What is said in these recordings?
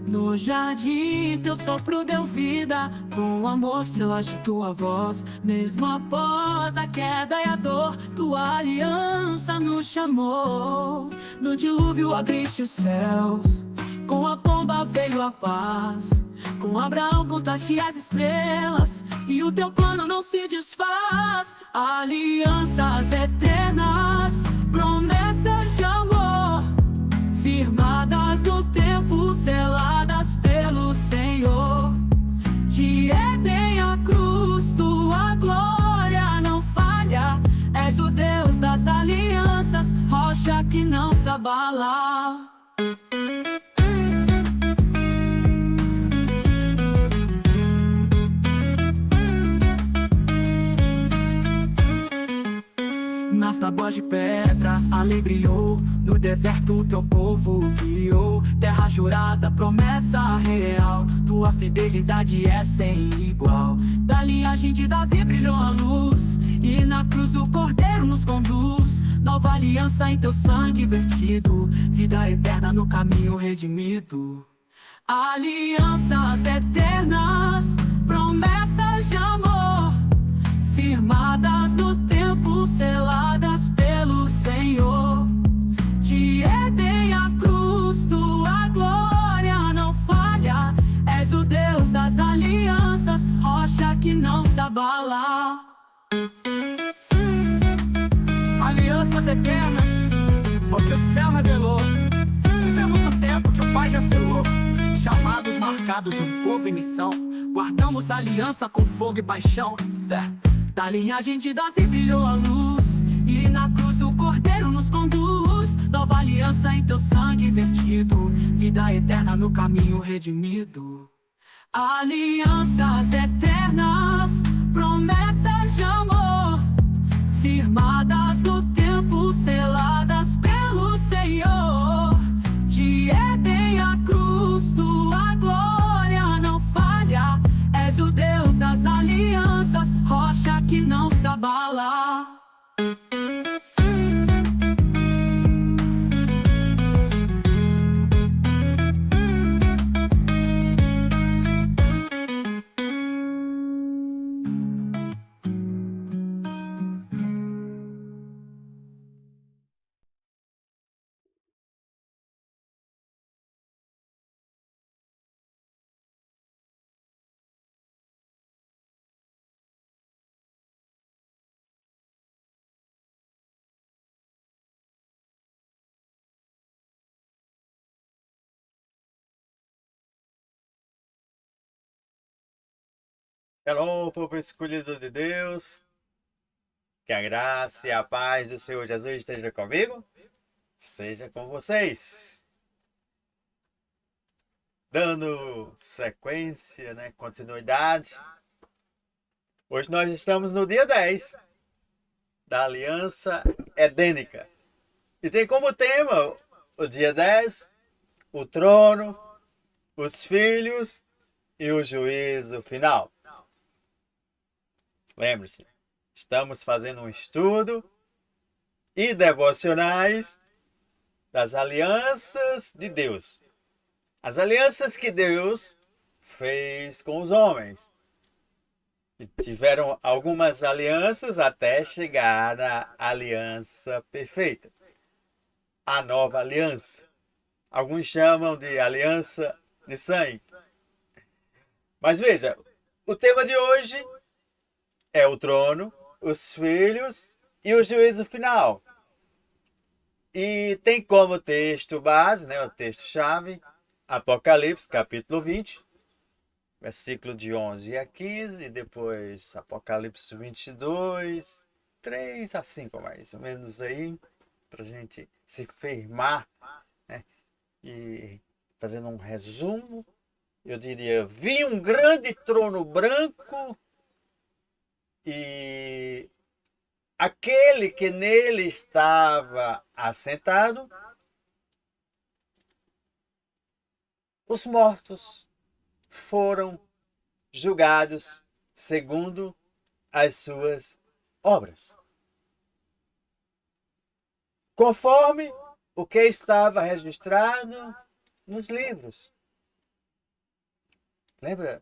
No jardim, teu sopro deu vida, com amor selaste tua voz. Mesmo após a queda e a dor, tua aliança nos chamou. No dilúvio abriste os céus, com a pomba veio a paz. Com Abraão contaste as estrelas, e o teu plano não se desfaz. Alianças eternas, promessas de amor, firmadas no tempo, seladas pelo Senhor. De Éden à cruz, tua glória não falha. És o Deus das alianças, rocha que não se abala. Nas tábuas de pedra a lei brilhou, no deserto teu povo guiou. Terra jurada, promessa real, tua fidelidade é sem igual. Da linhagem de Davi brilhou a luz, e na cruz o Cordeiro nos conduz. Nova aliança em teu sangue vertido, vida eterna no caminho redimido. Alianças eternas, promessas de amor, firmadas no tempo, seladas pelo Senhor. De Éden à cruz, tua glória não falha. És o Deus das alianças, rocha que não se abala. Alianças eternas, porque o céu revelou. Vivemos o tempo que o Pai já selou. Chamados, marcados, um povo em missão. Guardamos a aliança com fogo e paixão. Da linhagem de Davi brilhou a luz, e na cruz o Cordeiro nos conduz. Nova aliança em teu sangue vertido, vida eterna no caminho redimido. Alianças eternas, promessas de amor, firmadas no tempo, seladas pelo Senhor. De Éden à cruz, tua glória não falha. És o Deus das alianças, rocha que não se abala. Hello, povo escolhido de Deus, que a graça e a paz do Senhor Jesus esteja comigo, esteja com vocês. Dando sequência, continuidade. Hoje nós estamos no dia 10 da Aliança Edênica. E tem como tema o dia 10, o trono, os filhos e o juízo final. Lembre-se, estamos fazendo um estudo e devocionais das alianças de Deus. As alianças que Deus fez com os homens. E tiveram algumas alianças até chegar à aliança perfeita. A nova aliança. Alguns chamam de aliança de sangue. Mas veja, o tema de hoje é o trono, os filhos e o juízo final. E tem como texto base, o texto-chave, Apocalipse, capítulo 20, versículo de 11 a 15, e depois Apocalipse 22, 3 a 5, mais ou menos aí, para a gente se firmar, e fazendo um resumo, eu diria, vi um grande trono branco, e aquele que nele estava assentado, os mortos foram julgados segundo as suas obras, conforme o que estava registrado nos livros Lembra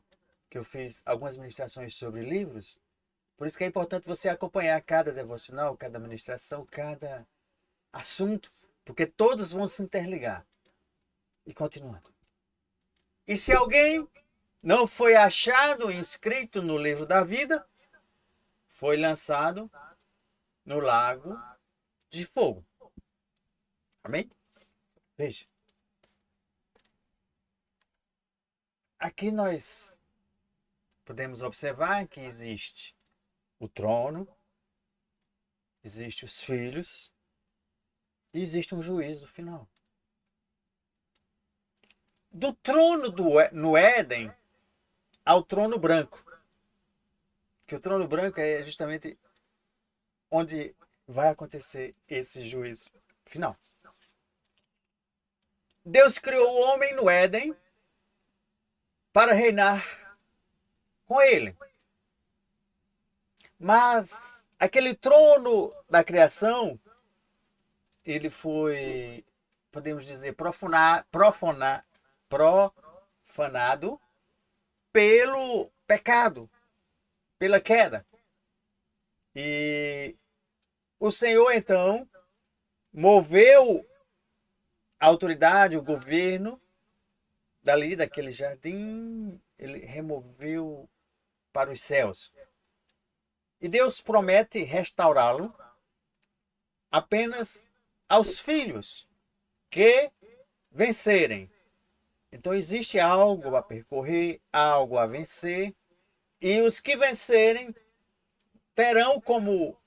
que eu fiz algumas ministrações sobre livros? Por isso que é importante você acompanhar cada devocional, cada ministração, cada assunto, porque todos vão se interligar. E continuando. E se alguém não foi achado inscrito no livro da vida, foi lançado no lago de fogo. Amém? Veja. Aqui nós podemos observar que existe o trono, existe os filhos e existe um juízo final. Do trono no Éden ao trono branco. Que o trono branco é justamente onde vai acontecer esse juízo final. Deus criou o homem no Éden para reinar com ele. Mas aquele trono da criação, ele foi, podemos dizer, profanado pelo pecado, pela queda. E o Senhor, então, moveu a autoridade, o governo, dali, daquele jardim, ele removeu para os céus. E Deus promete restaurá-lo apenas aos filhos que vencerem. Então existe algo a percorrer, algo a vencer, e os que vencerem terão como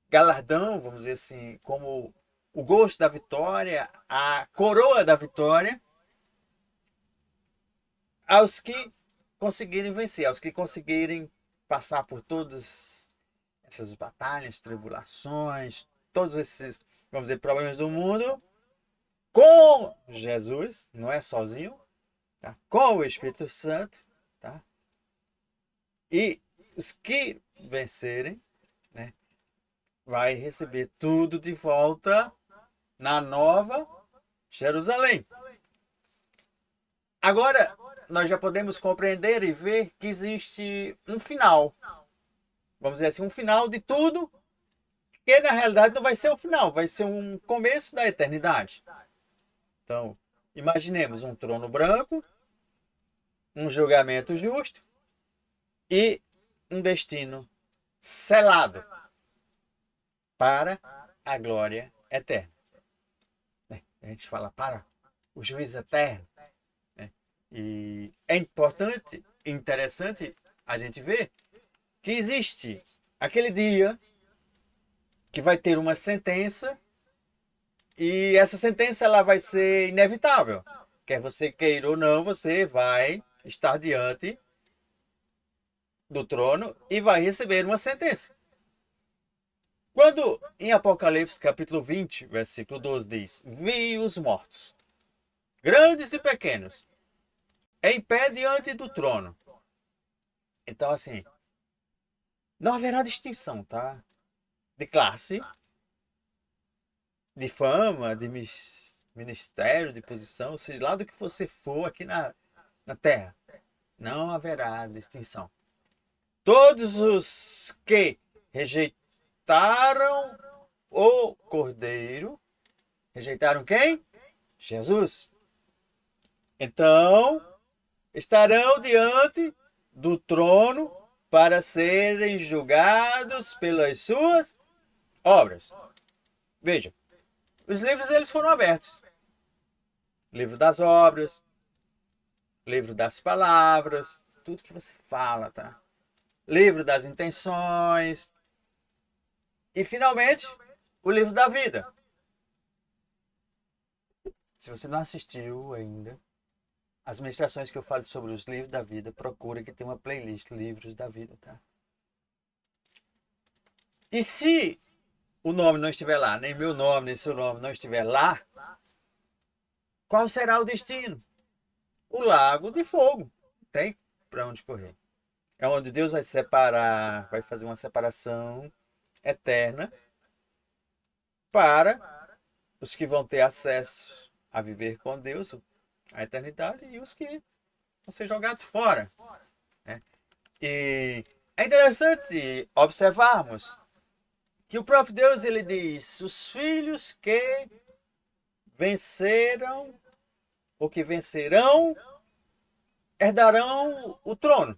galardão, vamos dizer assim, como o gosto da vitória, a coroa da vitória, aos que conseguirem vencer, aos que conseguirem passar por todas essas batalhas, tribulações, todos esses, vamos dizer, problemas do mundo, com Jesus, não é sozinho, tá? Com o Espírito Santo, tá? E os que vencerem, né, vai receber tudo de volta na nova Jerusalém. Agora, nós já podemos compreender e ver que existe um final. Vamos dizer assim, um final de tudo, que na realidade não vai ser o final, vai ser um começo da eternidade. Então, imaginemos um trono branco, um julgamento justo e um destino selado para a glória eterna. A gente fala para o juízo eterno. E é importante, interessante a gente ver que existe aquele dia que vai ter uma sentença e essa sentença ela vai ser inevitável. Quer você queira ou não, você vai estar diante do trono e vai receber uma sentença. Quando em Apocalipse capítulo 20, versículo 12 diz: vi os mortos, grandes e pequenos, em pé diante do trono. Então assim, não haverá distinção, tá? De classe, de fama, de ministério, de posição, seja lá do que você for aqui na terra. Não haverá distinção. Todos os que rejeitaram o Cordeiro, rejeitaram quem? Jesus. Então, estarão diante do trono para serem julgados pelas suas obras. Veja, os livros eles foram abertos. Livro das obras, livro das palavras, tudo que você fala, tá? Livro das intenções e, finalmente, o livro da vida. Se você não assistiu ainda as ministrações que eu falo sobre os livros da vida, procura que tem uma playlist, Livros da Vida, tá? E se o nome não estiver lá, nem meu nome, nem seu nome não estiver lá, qual será o destino? O lago de fogo. Tem para onde correr. É onde Deus vai separar, vai fazer uma separação eterna para os que vão ter acesso a viver com Deus a eternidade e os que vão ser jogados fora, né? E é interessante observarmos que o próprio Deus ele diz: os filhos que venceram ou que vencerão herdarão o trono.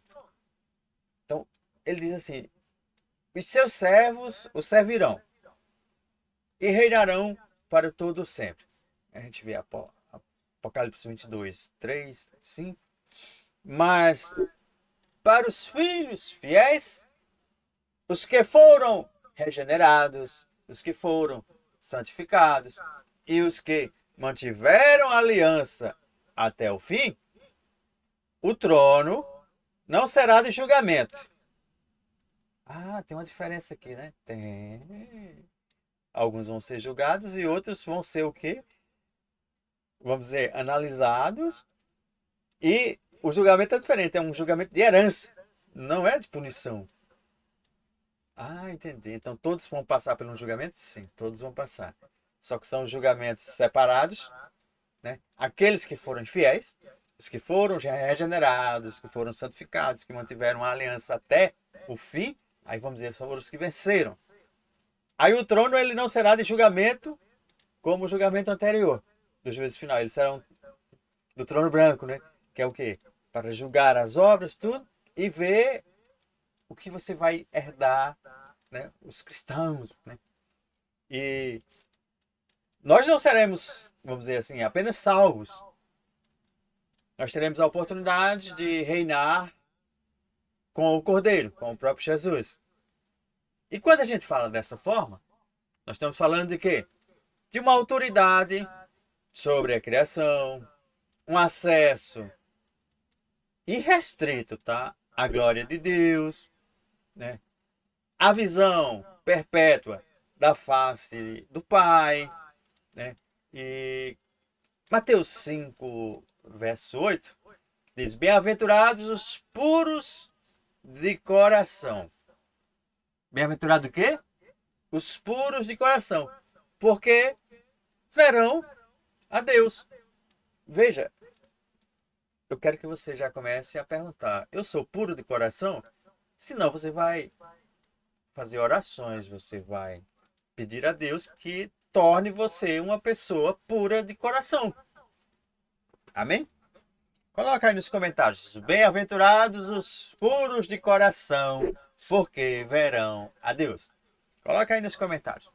Então, ele diz assim: os seus servos o servirão e reinarão para todo sempre. A gente vê Apocalipse 22, 3, 5. Mas para os filhos fiéis, os que foram regenerados, os que foram santificados e os que mantiveram a aliança até o fim, o trono não será de julgamento. Ah, tem uma diferença aqui, né? Tem. Alguns vão ser julgados e outros vão ser o quê? Vamos dizer, analisados. E o julgamento é diferente, é um julgamento de herança, não é de punição. Ah, entendi. Então todos vão passar pelo julgamento? Sim, todos vão passar. Só que são julgamentos separados, né? Aqueles que foram fiéis, os que foram regenerados, os que foram santificados, que mantiveram a aliança até o fim, aí vamos dizer, são os que venceram. Aí o trono ele não será de julgamento como o julgamento anterior, do juízo final. Eles serão do trono branco, né? Que é o quê? Para julgar as obras, tudo, e ver o que você vai herdar, né? Os cristãos, né? E nós não seremos, vamos dizer assim, apenas salvos. Nós teremos a oportunidade de reinar com o Cordeiro, com o próprio Jesus. E quando a gente fala dessa forma, nós estamos falando de quê? De uma autoridade sobre a criação, um acesso irrestrito, tá? À glória de Deus, né? A visão perpétua da face do Pai, né? E Mateus 5, verso 8, diz: bem-aventurados os puros de coração. Bem-aventurado o quê? Os puros de coração, porque verão a Deus. Veja, eu quero que você já comece a perguntar: eu sou puro de coração? Senão você vai fazer orações, você vai pedir a Deus que torne você uma pessoa pura de coração. Amém? Coloca aí nos comentários: bem-aventurados os puros de coração, porque verão a Deus. Coloca aí nos comentários: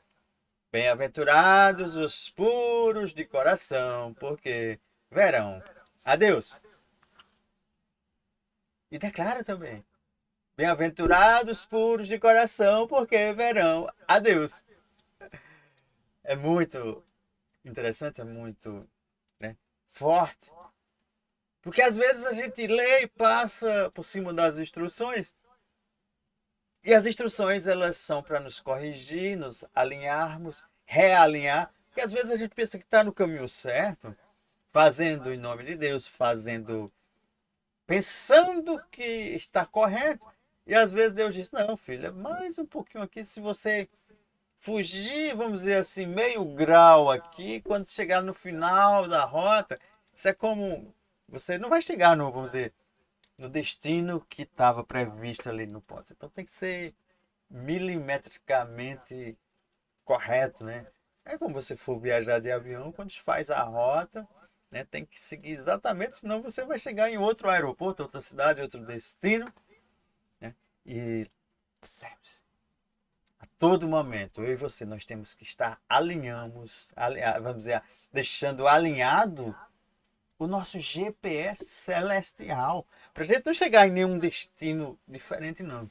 bem-aventurados os puros de coração, porque verão a Deus. E declara também: bem-aventurados puros de coração, porque verão a Deus. É muito interessante, é muito, né, forte. Porque às vezes a gente lê e passa por cima das instruções. E as instruções elas são para nos corrigir, nos alinharmos, realinhar. Porque às vezes a gente pensa que está no caminho certo, fazendo em nome de Deus, fazendo, pensando que está correto. E às vezes Deus diz: não, filha, mais um pouquinho aqui. Se você fugir, vamos dizer assim, meio grau aqui, quando chegar no final da rota, isso é como você não vai chegar no, vamos dizer, no destino que estava previsto ali no ponto. Então tem que ser milimetricamente correto, né? É como você for viajar de avião, quando faz a rota, né, tem que seguir exatamente, senão você vai chegar em outro aeroporto, outra cidade, outro destino, né? E a todo momento, eu e você, nós temos que estar vamos dizer, deixando alinhado o nosso GPS celestial, para a gente não chegar em nenhum destino diferente, não.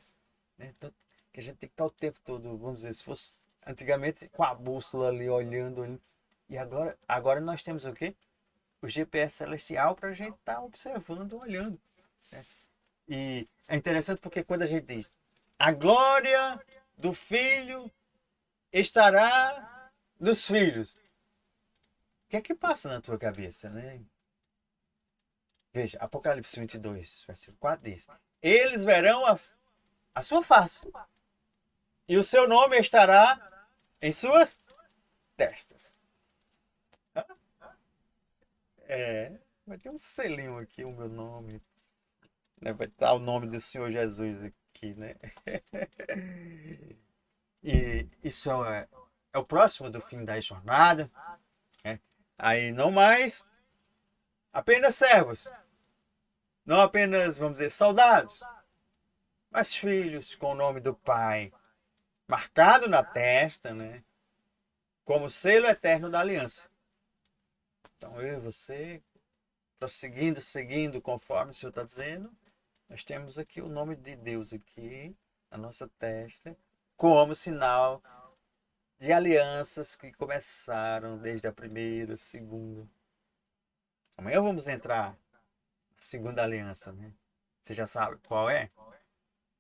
Né? Então, que a gente tem que estar o tempo todo, vamos dizer, se fosse antigamente com a bússola ali, olhando. E agora nós temos o quê? O GPS celestial para a gente estar observando, olhando. Né? E é interessante porque quando a gente diz: a glória do Filho estará nos filhos, o que é que passa na tua cabeça, né? Veja, Apocalipse 22, versículo 4 diz: eles verão a sua face, e o seu nome estará em suas testas. Vai ter um selinho aqui, o meu nome. né? Vai estar o nome do Senhor Jesus aqui, né? E isso é o próximo do fim da jornada, né? Aí não mais apenas servos, não apenas, vamos dizer, soldados, mas filhos com o nome do Pai marcado na testa, né? Como selo eterno da aliança. Então eu e você, prosseguindo, seguindo conforme o Senhor está dizendo, nós temos aqui o nome de Deus aqui na nossa testa, como sinal de alianças que começaram desde a primeira, segunda. Amanhã vamos entrar na segunda aliança, né? Você já sabe qual é?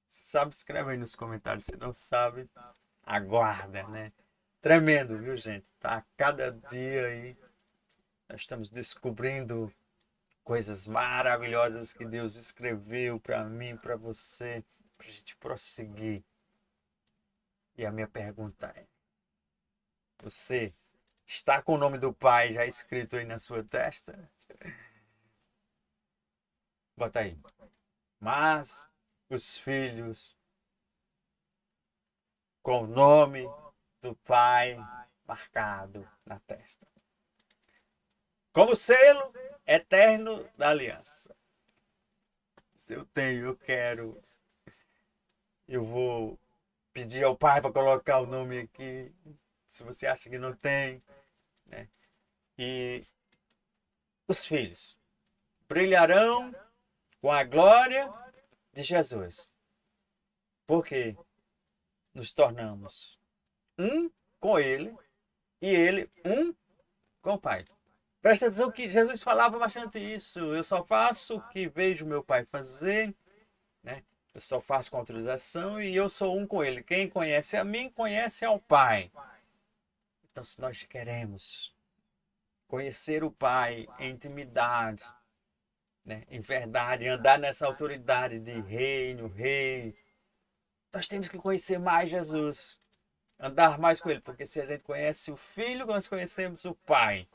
Se sabe, escreve aí nos comentários. Se não sabe, aguarda, né? Tremendo, viu, gente? Tá? Cada dia aí nós estamos descobrindo coisas maravilhosas que Deus escreveu para mim, para você, para a gente prosseguir. E a minha pergunta é: você está com o nome do Pai já escrito aí na sua testa? Bota aí. Mas os filhos com o nome do Pai marcado na testa, como selo eterno da aliança. Se eu tenho, eu quero, eu vou pedir ao Pai para colocar o nome aqui. Se você acha que não tem, né? E os filhos brilharão com a glória de Jesus, porque nos tornamos um com Ele e Ele um com o Pai. Presta atenção que Jesus falava bastante isso. Eu só faço o que vejo meu Pai fazer, né? Eu só faço com autorização e eu sou um com Ele. Quem conhece a mim, conhece ao Pai. Então, se nós queremos conhecer o Pai em intimidade, né, em verdade, andar nessa autoridade de reino, rei, nós temos que conhecer mais Jesus, andar mais com Ele, porque se a gente conhece o Filho, nós conhecemos o Pai.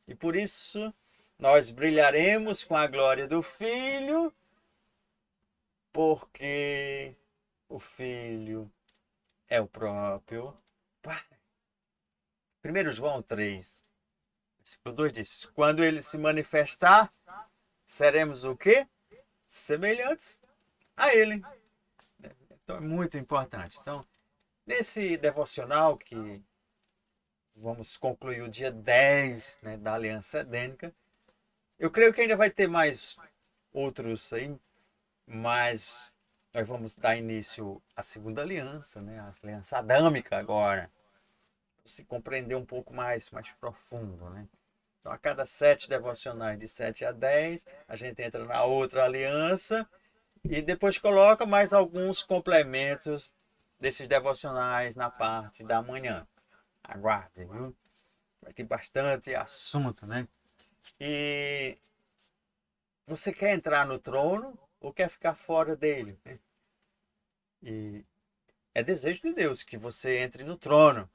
E por isso nós brilharemos com a glória do Filho, porque o Filho é o próprio Pai. 1 João 3, versículo 2 diz: quando Ele se manifestar, seremos o quê? Semelhantes a Ele. Então é muito importante. Então, nesse devocional que vamos concluir o dia 10, né, da Aliança Edênica, eu creio que ainda vai ter mais outros aí, mas nós vamos dar início à segunda aliança, né, a aliança adâmica agora, para se compreender um pouco mais profundo, né? Então, a cada 7 devocionais, de 7 a 10, a gente entra na outra aliança e depois coloca mais alguns complementos desses devocionais na parte da manhã. Aguarde, viu? Vai ter bastante assunto, né? E você quer entrar no trono ou quer ficar fora dele, né? E é desejo de Deus que você entre no trono.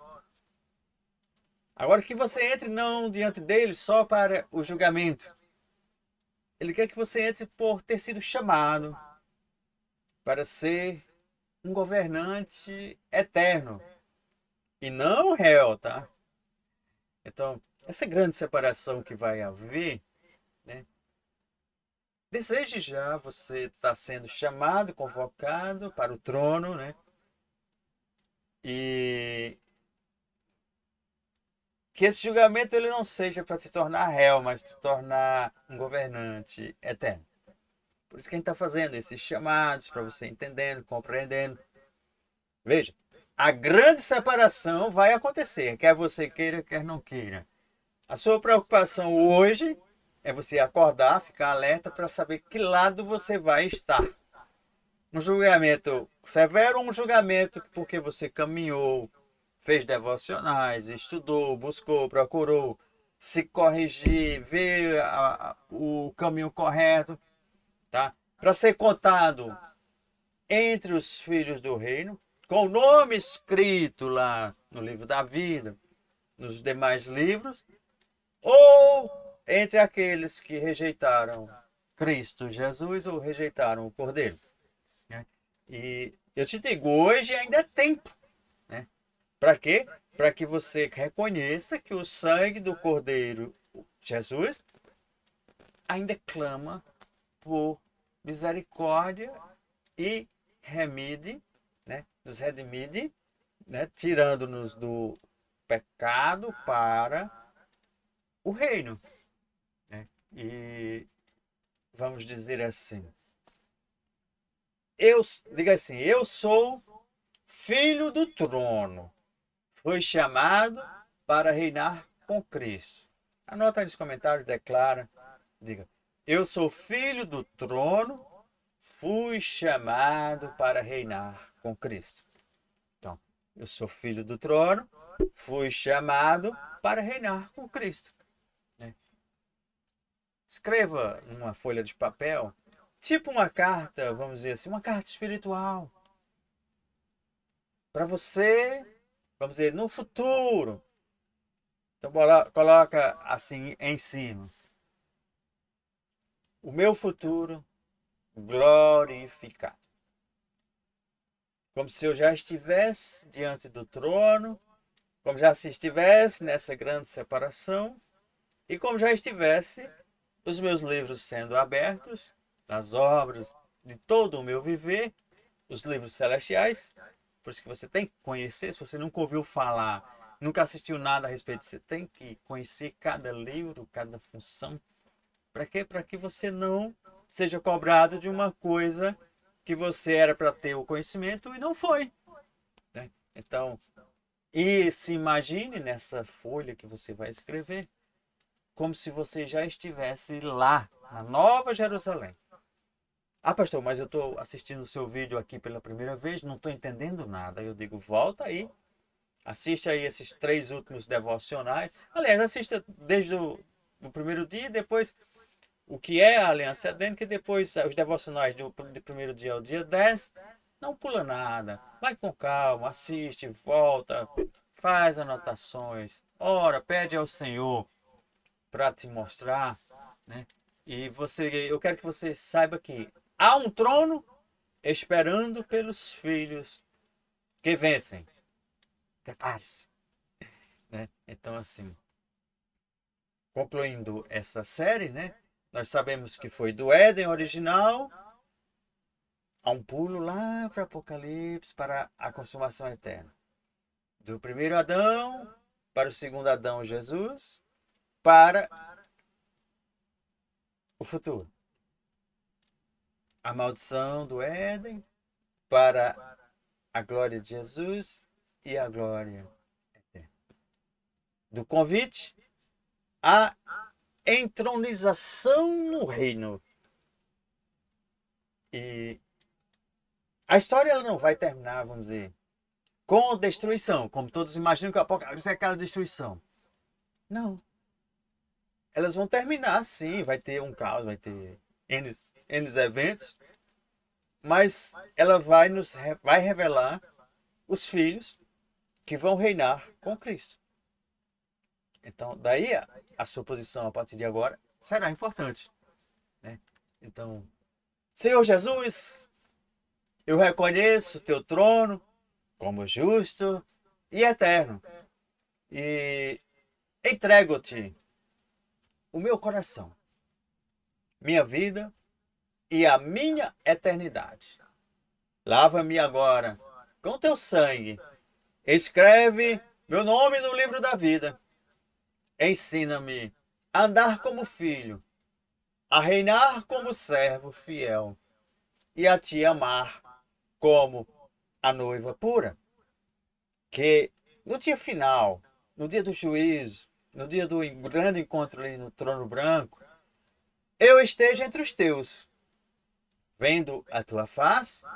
Agora que você entre não diante dele só para o julgamento. Ele quer que você entre por ter sido chamado para ser um governante eterno e não réu, tá? Então, essa grande separação que vai haver, né? Deseje já você estar sendo chamado, convocado para o trono, né? E que esse julgamento ele não seja para te tornar réu, mas te tornar um governante eterno. Por isso que a gente está fazendo esses chamados para você entendendo, compreendendo. Veja, a grande separação vai acontecer, quer você queira, quer não queira. A sua preocupação hoje é você acordar, ficar alerta para saber que lado você vai estar. Um julgamento severo ou um julgamento porque você caminhou, fez devocionais, estudou, buscou, procurou se corrigir, ver o caminho correto, tá? Para ser contado entre os filhos do reino, com o nome escrito lá no livro da vida, nos demais livros, ou entre aqueles que rejeitaram Cristo Jesus ou rejeitaram o Cordeiro, né? E eu te digo, hoje ainda é tempo, né? Para quê? Para que você reconheça que o sangue do Cordeiro Jesus ainda clama por misericórdia e remide, né? Nos redimide, né? Tirando-nos do pecado para o reino, né? E vamos dizer assim, diga assim, eu sou filho do trono, foi chamado para reinar com Cristo. Anota aí nos comentários, declara, diga, eu sou filho do trono, fui chamado para reinar com Cristo. Então, eu sou filho do trono, fui chamado para reinar com Cristo, né? Escreva numa folha de papel, tipo uma carta, vamos dizer assim, uma carta espiritual. Para você, vamos dizer, no futuro. Então, coloca assim em cima. O meu futuro glorificado. Como se eu já estivesse diante do trono, como já se estivesse nessa grande separação, e como já estivesse os meus livros sendo abertos, as obras de todo o meu viver, os livros celestiais. Por isso que você tem que conhecer, se você nunca ouviu falar, nunca assistiu nada a respeito, você tem que conhecer cada livro, cada função. Para quê? Para que você não seja cobrado de uma coisa que você era para ter o conhecimento e não foi, né? Então, e se imagine nessa folha que você vai escrever, como se você já estivesse lá, na Nova Jerusalém. Ah, pastor, mas eu estou assistindo o seu vídeo aqui pela primeira vez, não estou entendendo nada. Eu digo, volta aí, assiste aí esses 3 últimos devocionais. Aliás, assista desde o primeiro dia, depois o que é a Aliança Edênica, e depois os devocionais do primeiro dia ao dia 10. Não pula nada, vai com calma, assiste, volta, faz anotações, ora, pede ao Senhor para te mostrar, né? E eu quero que você saiba que há um trono esperando pelos filhos que vencem. Prepare-se, né? Então, assim, concluindo essa série, né? Nós sabemos que foi do Éden original a um pulo lá para Apocalipse, para a consumação eterna. Do primeiro Adão para o segundo Adão, Jesus, para o futuro. A maldição do Éden para a glória de Jesus e a glória eterna. Do convite à entronização no reino. E a história ela não vai terminar, vamos dizer, com destruição, como todos imaginam que o Apocalipse é aquela destruição. Não. Elas vão terminar sim, vai ter um caos, vai ter N eventos, mas ela vai revelar os filhos que vão reinar com Cristo. Então, daí a sua posição a partir de agora será importante, né? Então, Senhor Jesus, eu reconheço o teu trono como justo e eterno e entrego-te o meu coração, minha vida e a minha eternidade. Lava-me agora com teu sangue. Escreve meu nome no livro da vida. Ensina-me a andar como filho, a reinar como servo fiel e a te amar como a noiva pura. Que no dia final, no dia do juízo, no dia do grande encontro ali no trono branco, eu esteja entre os teus, vendo a tua face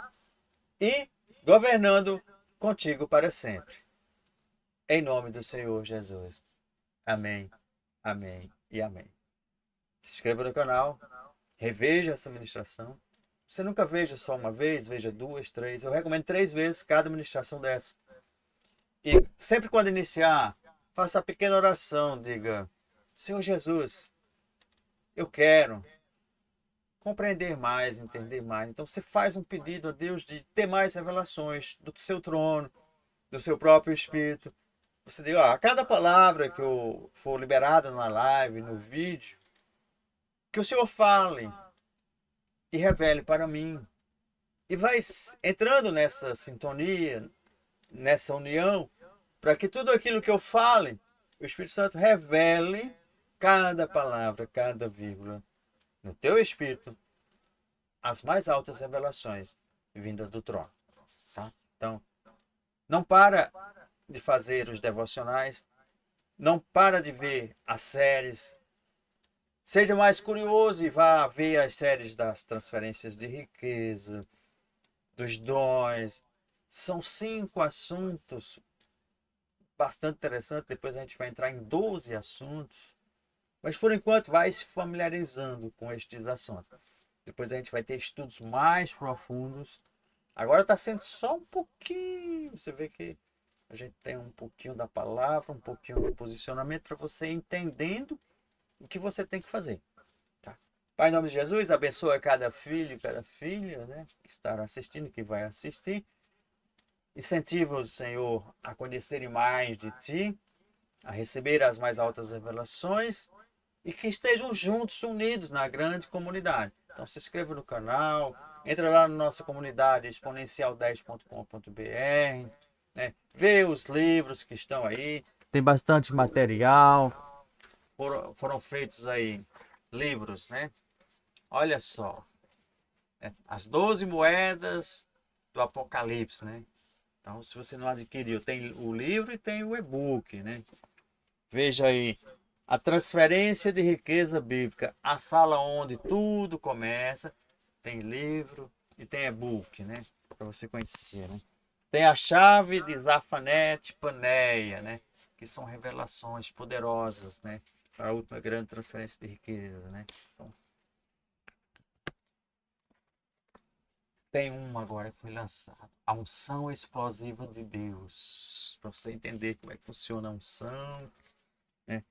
e governando contigo para sempre. Em nome do Senhor Jesus. Amém, amém e amém. Se inscreva no canal, reveja essa ministração. Você nunca veja só uma vez, veja 2, 3. Eu recomendo 3 vezes cada ministração dessa. E sempre quando iniciar, faça a pequena oração, diga, Senhor Jesus, eu quero compreender mais, entender mais. Então você faz um pedido a Deus de ter mais revelações do seu trono, do seu próprio Espírito. Você diz, ó, a cada palavra que eu for liberada na live, no vídeo, que o Senhor fale e revele para mim. E vai entrando nessa sintonia, nessa união, para que tudo aquilo que eu fale, o Espírito Santo revele cada palavra, cada vírgula, no teu espírito, as mais altas revelações vindas do trono. Tá? Então, não para de fazer os devocionais, não para de ver as séries. Seja mais curioso e vá ver as séries das transferências de riqueza, dos dons. São 5 assuntos bastante interessantes. Depois a gente vai entrar em 12 assuntos. Mas por enquanto vai se familiarizando com estes assuntos. Depois a gente vai ter estudos mais profundos. Agora está sendo só um pouquinho. Você vê que a gente tem um pouquinho da palavra, um pouquinho do posicionamento para você entendendo o que você tem que fazer. Tá? Pai, em nome de Jesus, abençoa cada filho e cada filha, né, que estará assistindo, que vai assistir. Incentiva-os, Senhor, a conhecerem mais de Ti, a receber as mais altas revelações e que estejam juntos, unidos na grande comunidade. Então se inscreva no canal, entra lá na nossa comunidade exponencial10.com.br, né? Vê os livros que estão aí, tem bastante material, foram feitos aí livros, né? Olha só, as 12 moedas do Apocalipse, né? Então se você não adquiriu, tem o livro e tem o e-book, né? Veja aí, a transferência de riqueza bíblica, a sala onde tudo começa, tem livro e tem e-book, né? Para você conhecer, né? Tem a chave de Zafanete Paneia, né? Que são revelações poderosas, né? Para a última grande transferência de riqueza, né? Então, tem um agora que foi lançado, a unção explosiva de Deus, para você entender como é que funciona a unção, né?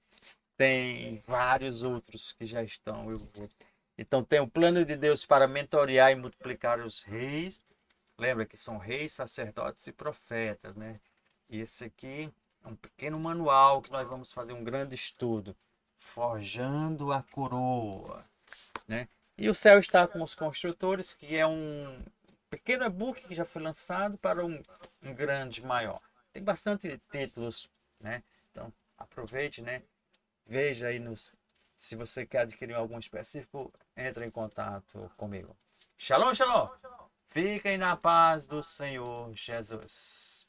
Tem vários outros que já estão. Então tem o plano de Deus para mentorear e multiplicar os reis. Lembra que são reis, sacerdotes e profetas, né? E esse aqui é um pequeno manual que nós vamos fazer um grande estudo. Forjando a coroa, né? E o céu está com os construtores, que é um pequeno e-book que já foi lançado para um grande maior. Tem bastante títulos, né? Então aproveite, né? Veja aí se você quer adquirir algum específico, entre em contato comigo. Shalom, shalom. Fiquem na paz do Senhor Jesus.